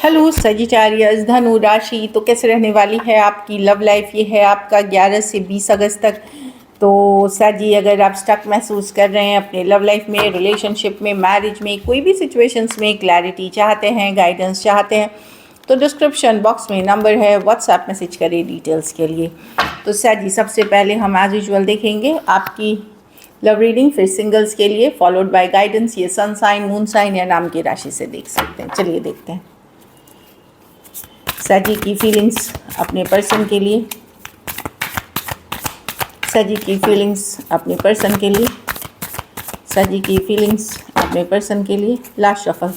Hello सजिटारियस, धनु राशि तो कैसे रहने वाली है आपकी लव लाइफ। ये है आपका 11 से 20 अगस्त तक। तो सर जी, अगर आप स्टक महसूस कर रहे हैं अपने लव लाइफ में, रिलेशनशिप में, मैरिज में, कोई भी सिचुएशंस में क्लैरिटी चाहते हैं, गाइडेंस चाहते हैं, तो डिस्क्रिप्शन बॉक्स में नंबर है, व्हाट्सएप मैसेज करें डिटेल्स के लिए। तो सर जी, सबसे पहले हम एज यूजुअल देखेंगे आपकी लव रीडिंग, फिर सिंगल्स के लिए, फॉलोड बाय गाइडेंस। ये सन साइन, मून साइन या नाम की राशि से देख सकते हैं। चलिए देखते हैं सर जी की फीलिंग्स अपने पर्सन के लिए। सर जी की फीलिंग्स अपने पर्सन के लिए। सर जी की फीलिंग्स अपने पर्सन के लिए। Last shuffle.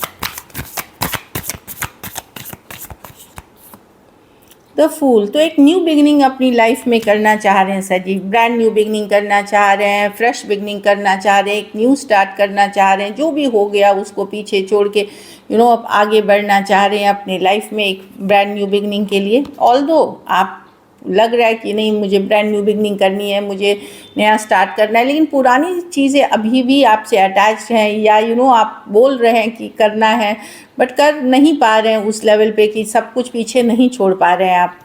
The fool. तो एक न्यू बिगनिंग अपनी लाइफ में करना चाह रहे हैं सर जी, ब्रांड न्यू बिगनिंग करना चाह रहे हैं, फ्रेश बिगनिंग करना चाह रहे हैं, एक न्यू स्टार्ट करना चाह रहे हैं। जो भी हो गया उसको पीछे छोड़ के अब आगे बढ़ना चाह रहे हैं अपने लाइफ में एक ब्रांड न्यू बिगनिंग के लिए। ऑल्दो आप लग रहा है कि नहीं, मुझे ब्रांड न्यू बिगनिंग करनी है, मुझे नया स्टार्ट करना है, लेकिन पुरानी चीज़ें अभी भी आपसे अटैच हैं, या आप बोल रहे हैं कि करना है बट कर नहीं पा रहे हैं उस लेवल पे कि सब कुछ पीछे नहीं छोड़ पा रहे हैं आप।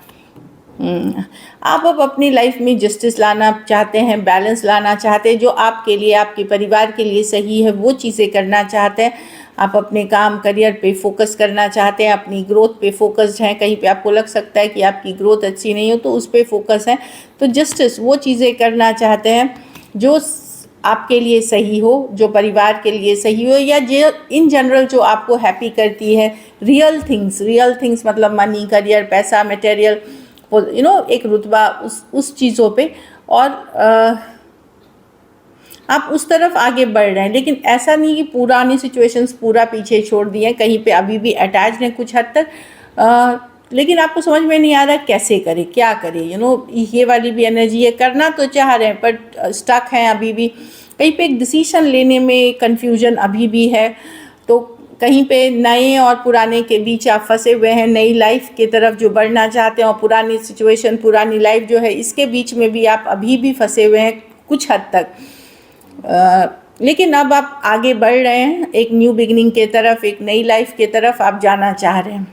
आप अब अपनी लाइफ में जस्टिस लाना चाहते हैं, बैलेंस लाना चाहते हैं, जो आपके लिए, आपके परिवार के लिए सही है वो चीज़ें करना चाहते हैं। आप अपने काम, करियर पे फोकस करना चाहते हैं, अपनी ग्रोथ पे फोकस्ड हैं। कहीं पे आपको लग सकता है कि आपकी ग्रोथ अच्छी नहीं हो तो उस पे फोकस है। तो जस्टिस वो चीज़ें करना चाहते हैं जो आपके लिए सही हो, जो परिवार के लिए सही हो, या जो इन जनरल जो आपको हैप्पी करती है। रियल थिंग्स मतलब मनी, करियर, पैसा, मटेरियल, एक रुतबा उस चीज़ों पे, और आप उस तरफ आगे बढ़ रहे हैं। लेकिन ऐसा नहीं कि पुरानी सिचुएशंस पूरा पीछे छोड़ दिए हैं, कहीं पे अभी भी अटैच हैं कुछ हद तक। लेकिन आपको समझ में नहीं आ रहा कैसे करें, क्या करें। ये वाली भी एनर्जी है, करना तो चाह रहे हैं बट स्टक हैं अभी भी। कहीं पे एक डिसीजन लेने में कंफ्यूजन अभी भी है। तो कहीं पे नए और पुराने के बीच आप फंसे हुए हैं। नई लाइफ की तरफ जो बढ़ना चाहते हैं और पुरानी सिचुएशन, पुरानी लाइफ जो है, इसके बीच में भी आप अभी भी फंसे हुए हैं कुछ हद तक। लेकिन अब आप आगे बढ़ रहे हैं एक न्यू बिगनिंग के तरफ, एक नई लाइफ के तरफ आप जाना चाह रहे हैं,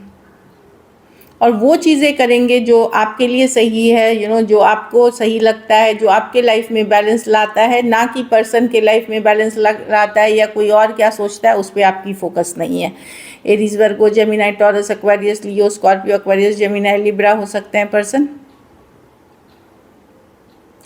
और वो चीज़ें करेंगे जो आपके लिए सही है, जो आपको सही लगता है, जो आपके लाइफ में बैलेंस लाता है, ना कि पर्सन के लाइफ में बैलेंस लाता है या कोई और क्या सोचता है उस पर आपकी फोकस नहीं है। एरीज, वर्गो, जेमिनी, टॉरस, एक्वेरियस, लियो, स्कॉर्पियो, एक्वेरियस, जेमिनी, लिब्रा हो सकते हैं पर्सन।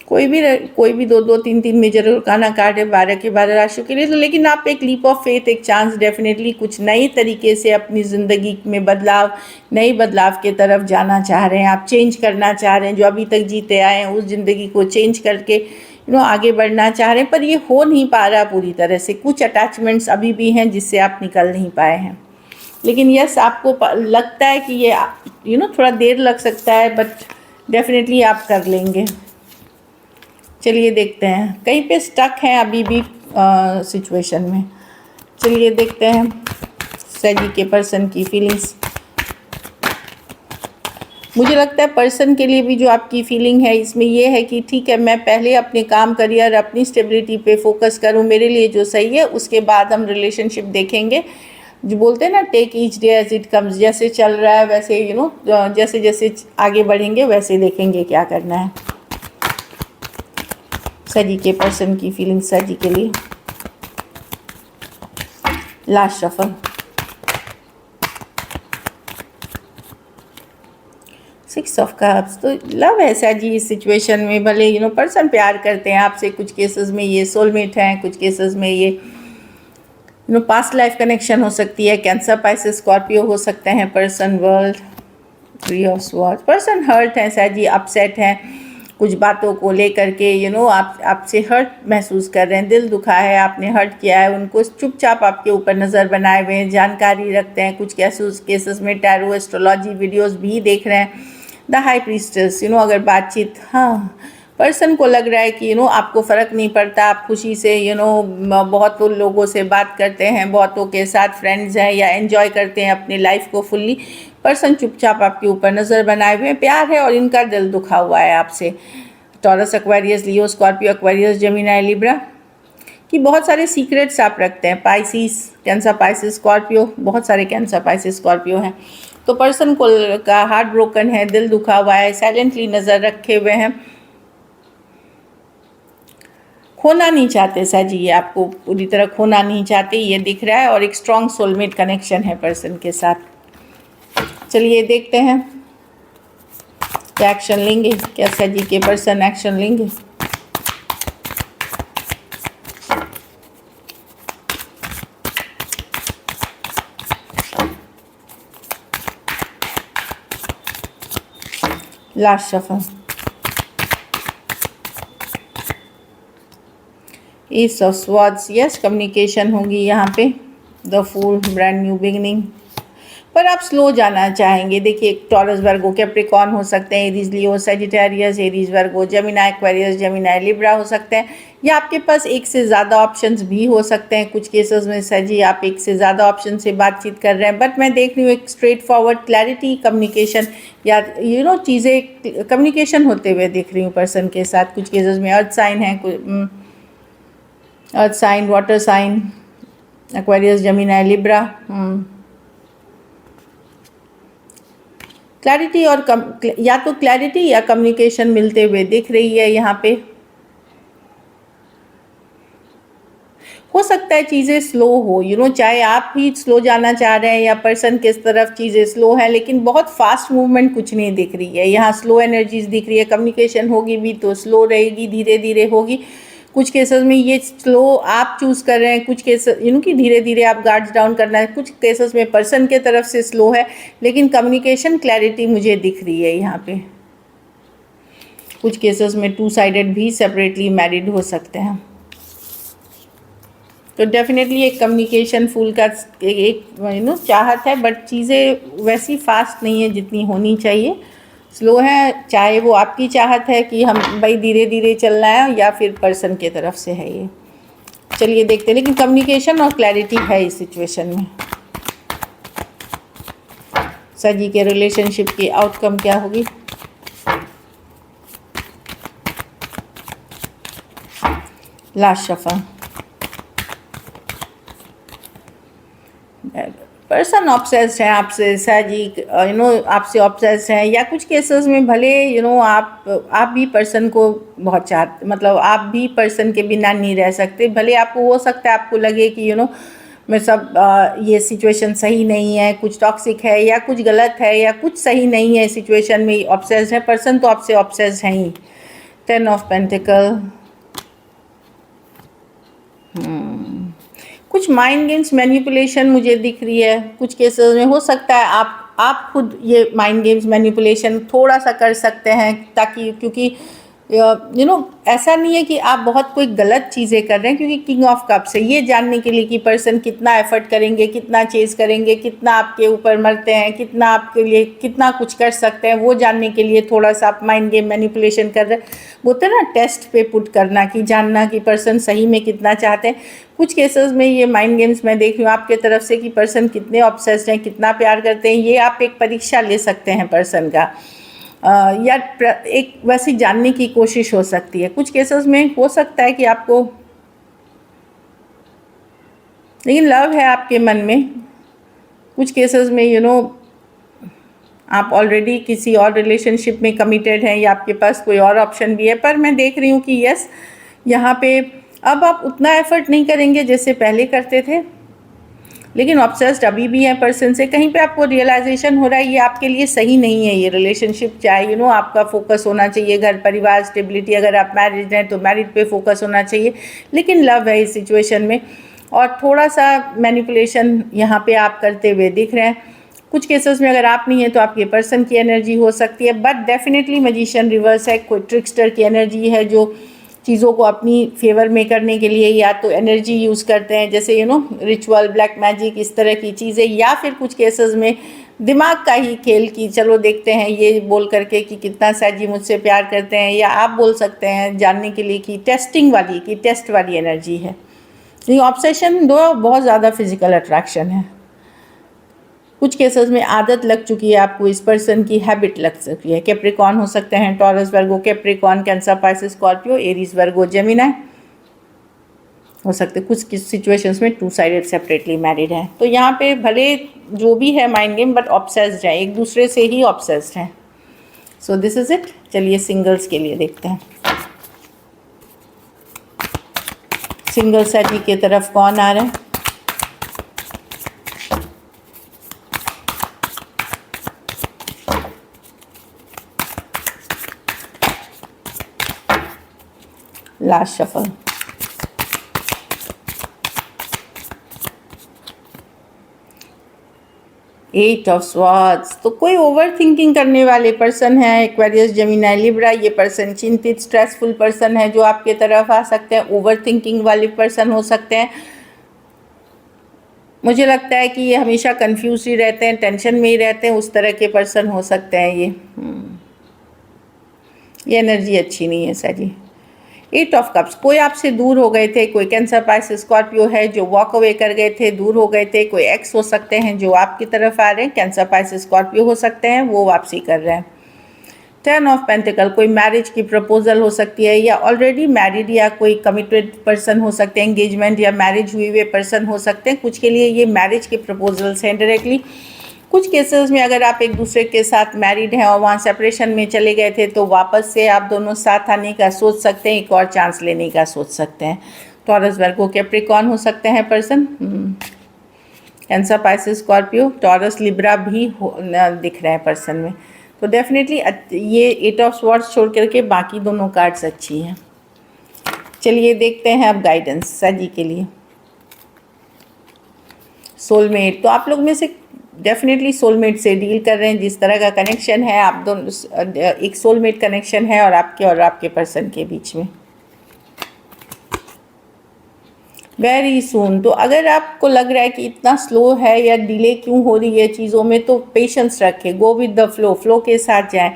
कोई भी 2-2, 3-3 मेजर अरकाना कार्ड है 12 के 12 राशियों के लिए। तो लेकिन आप एक लीप ऑफ फेथ, एक चांस डेफिनेटली कुछ नए तरीके से अपनी ज़िंदगी में बदलाव, नए बदलाव के तरफ जाना चाह रहे हैं। आप चेंज करना चाह रहे हैं, जो अभी तक जीते आए हैं उस ज़िंदगी को चेंज करके आगे बढ़ना चाह रहे हैं, पर ये हो नहीं पा रहा पूरी तरह से। कुछ अटैचमेंट्स अभी भी हैं जिससे आप निकल नहीं पाए हैं। लेकिन यस, आपको लगता है कि ये थोड़ा देर लग सकता है, बट डेफिनेटली आप कर लेंगे। चलिए देखते हैं, कहीं पे स्टक हैं अभी भी सिचुएशन में। चलिए देखते हैं सर जी के पर्सन की फीलिंग्स। मुझे लगता है पर्सन के लिए भी जो आपकी फीलिंग है इसमें ये है कि ठीक है, मैं पहले अपने काम, करियर, अपनी स्टेबिलिटी पे फोकस करूं, मेरे लिए जो सही है, उसके बाद हम रिलेशनशिप देखेंगे। जो बोलते हैं ना, take each day as it comes, जैसे चल रहा है वैसे जैसे जैसे आगे बढ़ेंगे वैसे देखेंगे क्या करना है। सर जी के पर्सन की फीलिंग सर जी के लिए। Last shuffle. 6 of cups. तो लव है सर जी इस सिचुएशन में। भले पर्सन प्यार करते हैं आपसे, कुछ केसेस में ये सोलमेट हैं, कुछ केसेस में ये पास्ट लाइफ कनेक्शन हो सकती है। कैंसर, पाइसेस, स्कॉर्पियो हो सकते हैं person. World, 3 of swords. Person hurt हैं सर जी, अपसेट हैं कुछ बातों को लेकर के। आपसे हर्ट महसूस कर रहे हैं, दिल दुखा है, आपने हर्ट किया है उनको। चुपचाप आपके ऊपर नज़र बनाए हुए हैं, जानकारी रखते हैं। कुछ केसेस में टैरो, एस्ट्रोलॉजी वीडियोस भी देख रहे हैं। द हाई प्रीस्टेस, अगर बातचीत, हाँ, पर्सन को लग रहा है कि आपको फ़र्क नहीं पड़ता, आप खुशी से बहुत लोगों से बात करते हैं, बहुतों के साथ फ्रेंड्स हैं या एंजॉय करते हैं अपनी लाइफ को फुल्ली। पर्सन चुपचाप आपके ऊपर नज़र बनाए हुए हैं, प्यार है और इनका दिल दुखा हुआ है आपसे। टॉरस, एक्वेरियस, लियो, स्कॉर्पियो, एक्वेरियस, जेमिनी, लिब्रा। कि बहुत सारे सीक्रेट्स आप रखते हैं। पाइसिस, कैंसर, पाइसिस, स्कॉर्पियो, बहुत सारे कैंसर, पाइसिस, स्कॉर्पियो हैं। तो पर्सन को का हार्ट ब्रोकन है, दिल दुखा हुआ है, साइलेंटली नज़र रखे हुए हैं, खोना नहीं चाहते सर जी, ये आपको पूरी तरह खोना नहीं चाहते, ये दिख रहा है। और एक स्ट्रॉन्ग सोलमेट कनेक्शन है पर्सन के साथ। चलिए देखते हैं क्या एक्शन लेंगे, क्या सर जी के पर्सन एक्शन लेंगे। Last shuffle, east of swords, yes communication होगी यहाँ पे। The fool, brand new beginning, पर आप स्लो जाना चाहेंगे। देखिए टॉरस, वर्गो, कैप्रिकॉर्न हो सकते हैं, एरीज, लियो, Sagittarius, Aries, Virgo, Gemini, Aquarius, Gemini, Libra हो सकते हैं, या आपके पास एक से ज़्यादा ऑप्शंस भी हो सकते हैं। कुछ केसेस में सर जी आप एक से ज़्यादा ऑप्शन से बातचीत कर रहे हैं, बट मैं देख रही हूँ एक स्ट्रेट फॉरवर्ड क्लैरिटी कम्युनिकेशन या चीज़ें कम्युनिकेशन होते हुए दिख रही हूँ पर्सन के साथ। कुछ केसेस में अर्थ साइन है, earth sign, water sign, Aquarius, Gemini, Libra, clarity और या तो क्लैरिटी या कम्युनिकेशन मिलते हुए दिख रही है यहाँ पे। हो सकता है चीज़ें स्लो हो, चाहे आप भी स्लो जाना चाह रहे हैं या पर्सन किस तरफ चीज़ें स्लो हैं, लेकिन बहुत फास्ट मूवमेंट कुछ नहीं दिख रही है। यहाँ स्लो एनर्जीज दिख रही है। कम्युनिकेशन होगी भी तो स्लो रहेगी, धीरे धीरे होगी। कुछ केसेस में ये स्लो आप चूज़ कर रहे हैं, कुछ केसेस कि धीरे धीरे आप गार्ड्स डाउन करना है। कुछ केसेस में पर्सन के तरफ से स्लो है, लेकिन कम्युनिकेशन क्लैरिटी मुझे दिख रही है यहाँ पे। कुछ केसेस में टू साइडेड भी सेपरेटली मैरिड हो सकते हैं। तो डेफिनेटली एक कम्युनिकेशन फूल का एक चाहत है, बट चीज़ें वैसी फास्ट नहीं है जितनी होनी चाहिए, स्लो है। चाहे वो आपकी चाहत है कि हम भाई धीरे धीरे चलना है, या फिर पर्सन के तरफ से है ये। चलिए देखते हैं, लेकिन कम्युनिकेशन और क्लैरिटी है इस सिचुएशन में। सर जी के रिलेशनशिप की आउटकम क्या होगी। लास्ट शफल, पर्सन ऑब्सेस्ड है आपसे सर जी, आपसे ऑब्सेस्ड है, या कुछ केसेस में भले आप भी पर्सन को बहुत चाहते, मतलब आप भी पर्सन के बिना नहीं रह सकते। भले आपको हो सकता है आपको लगे कि मैं सब ये सिचुएशन सही नहीं है, कुछ टॉक्सिक है या कुछ गलत है या कुछ सही नहीं है सिचुएशन में, ऑब्सेस्ड है पर्सन, तो आपसे ऑब्सेस्ड है ही। 10 ऑफ पेंटिकल, कुछ माइंड गेम्स, मैनिपुलेशन मुझे दिख रही है। कुछ केसेस में हो सकता है आप खुद ये माइंड गेम्स, मैनिपुलेशन थोड़ा सा कर सकते हैं, ताकि क्योंकि ऐसा नहीं है कि आप बहुत कोई गलत चीज़ें कर रहे हैं, क्योंकि किंग ऑफ कप्स है, ये जानने के लिए कि पर्सन कितना एफर्ट करेंगे, कितना चेज करेंगे, कितना आपके ऊपर मरते हैं, कितना आपके लिए कितना कुछ कर सकते हैं, वो जानने के लिए थोड़ा सा आप माइंड गेम, मैनिपुलेशन कर रहे हैं। बोलते हैं ना टेस्ट पे पुट करना, कि जानना कि पर्सन सही में कितना चाहते हैं। कुछ केसेस में ये माइंड गेम्स मैं देख रही हूँ आपके तरफ से, कि पर्सन कितने ऑब्सेस्ड हैं, कितना प्यार करते हैं, ये आप एक परीक्षा ले सकते हैं पर्सन का, या एक वैसी जानने की कोशिश हो सकती है। कुछ केसेस में हो सकता है कि आपको, लेकिन लव है आपके मन में। कुछ केसेस में आप ऑलरेडी किसी और रिलेशनशिप में कमिटेड हैं, या आपके पास कोई और ऑप्शन भी है, पर मैं देख रही हूँ कि यस, यहाँ पे अब आप उतना एफर्ट नहीं करेंगे जैसे पहले करते थे, लेकिन ऑब्सेस्ड अभी भी है पर्सन से। कहीं पे आपको रियलाइजेशन हो रहा है ये आपके लिए सही नहीं है ये रिलेशनशिप। चाहे आपका फोकस होना चाहिए घर परिवार स्टेबिलिटी, अगर आप मैरिड हैं तो मैरिड पे फोकस होना चाहिए, लेकिन लव है इस सिचुएशन में। और थोड़ा सा मैनिपुलेशन यहाँ पे आप करते हुए दिख रहे हैं। कुछ केसेस में अगर आप नहीं है तो आपके पर्सन की एनर्जी हो सकती है, बट डेफिनेटली मैजिशियन रिवर्स है, कोई ट्रिक्स्टर की एनर्जी है जो चीज़ों को अपनी फेवर में करने के लिए या तो एनर्जी यूज़ करते हैं, जैसे रिचुअल, ब्लैक मैजिक, इस तरह की चीज़ें, या फिर कुछ केसेस में दिमाग का ही खेल की चलो देखते हैं ये बोल करके कि कितना शायद जी मुझसे प्यार करते हैं, या आप बोल सकते हैं जानने के लिए कि टेस्टिंग वाली, कि टेस्ट वाली एनर्जी है। ये ऑब्सेशन दो बहुत ज़्यादा फिजिकल अट्रैक्शन है। कुछ केसेस में आदत लग चुकी है आपको, इस पर्सन की हैबिट लग चुकी है। कैप्रिकॉर्न हो सकते हैं, Taurus, Virgo, Capricorn, Cancer, Pisces, Scorpio, Aries, Virgo, Gemini, हो सकते कुछ सिचुएशंस में 2 साइडेड सेपरेटली मैरिड है। तो यहाँ पे भले जो भी है माइंड गेम, बट ऑब्सेस्ड है, एक दूसरे से ही ऑब्सेस्ड है। So this is it. चलिए सिंगल्स के लिए देखते हैं, सिंगल साथी की तरफ कौन आ रहा है। Last shuffle, eight of swords. तो कोई ओवर थिंकिंग करने वाले पर्सन है, एक्वेरियस, जेमिनी, लिब्रा। ये पर्सन चिंतित, स्ट्रेसफुल पर्सन है जो आपके तरफ आ सकते हैं। ओवर थिंकिंग वाले पर्सन हो सकते हैं। मुझे लगता है कि ये हमेशा कंफ्यूज ही रहते हैं, टेंशन में ही रहते हैं, उस तरह के पर्सन हो सकते हैं ये एनर्जी अच्छी नहीं है सर जी। 8 ऑफ कप्स, कोई आपसे दूर हो गए थे, कोई कैंसर, पाइसेस, स्कॉर्पियो है जो वॉक अवे कर गए थे, दूर हो गए थे। कोई एक्स हो सकते हैं जो आपकी तरफ आ रहे हैं, कैंसर, पाइसेस, स्कॉर्पियो हो सकते हैं, वो वापसी कर रहे हैं। 10 ऑफ पेंटिकल, कोई मैरिज की प्रपोजल हो सकती है, या ऑलरेडी मैरिड या कोई कमिटेड पर्सन हो सकते हैं, एंगेजमेंट या मैरिज हुए हुए पर्सन हो सकते हैं। कुछ के लिए ये मैरिज के प्रपोजल्स हैं डायरेक्टली। कुछ केसेस में अगर आप एक दूसरे के साथ मैरिड हैं और वहाँ सेपरेशन में चले गए थे, तो वापस से आप दोनों साथ आने का सोच सकते हैं, एक और चांस लेने का सोच सकते हैं। टॉरस, वर्गो, कैप्रिकॉर्न हो सकते हैं person. Cancer, Pisces, Scorpio, taurus, Libra भी दिख रहे हैं पर्सन में। तो डेफिनेटली ये 8 ऑफ स्वॉर्ड्स छोड़ करके बाकी दोनों कार्ड्स अच्छी हैं। चलिए देखते हैं अब गाइडेंस सजी के लिए। सोलमेट, तो आप लोग में से डेफिनेटली सोलमेट से डील कर रहे हैं, जिस तरह का कनेक्शन है आप दोनों, एक सोलमेट कनेक्शन है और आपके पर्सन के बीच में वेरी सून। तो अगर आपको लग रहा है कि इतना स्लो है या डिले क्यों हो रही है चीज़ों में, तो पेशेंस रखें, go with the flow, flow के साथ जाएं।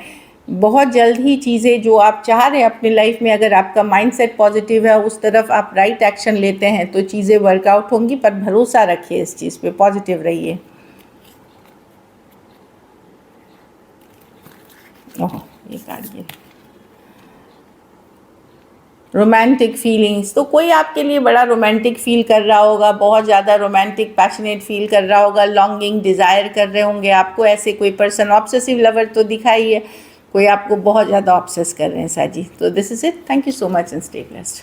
बहुत जल्द ही चीज़ें जो आप चाह रहे हैं अपनी लाइफ में, अगर आपका माइंडसेट पॉजिटिव है, उस तरफ आप राइट एक्शन लेते हैं, तो चीज़ें वर्कआउट होंगी। पर भरोसा रखिए इस चीज़ पे, पॉजिटिव रहिए। ओह, ये कार्ड ये रोमांटिक फीलिंग्स, तो कोई आपके लिए बड़ा रोमांटिक फील कर रहा होगा, बहुत ज़्यादा रोमांटिक पैशनेट फील कर रहा होगा, लॉन्गिंग, डिज़ायर कर रहे होंगे आपको। ऐसे कोई पर्सन, ऑब्सेसिव लवर तो दिखाई है, कोई आपको बहुत ज़्यादा ऑब्सेस कर रहे हैं साजी। तो this is it, thank you so much and stay blessed.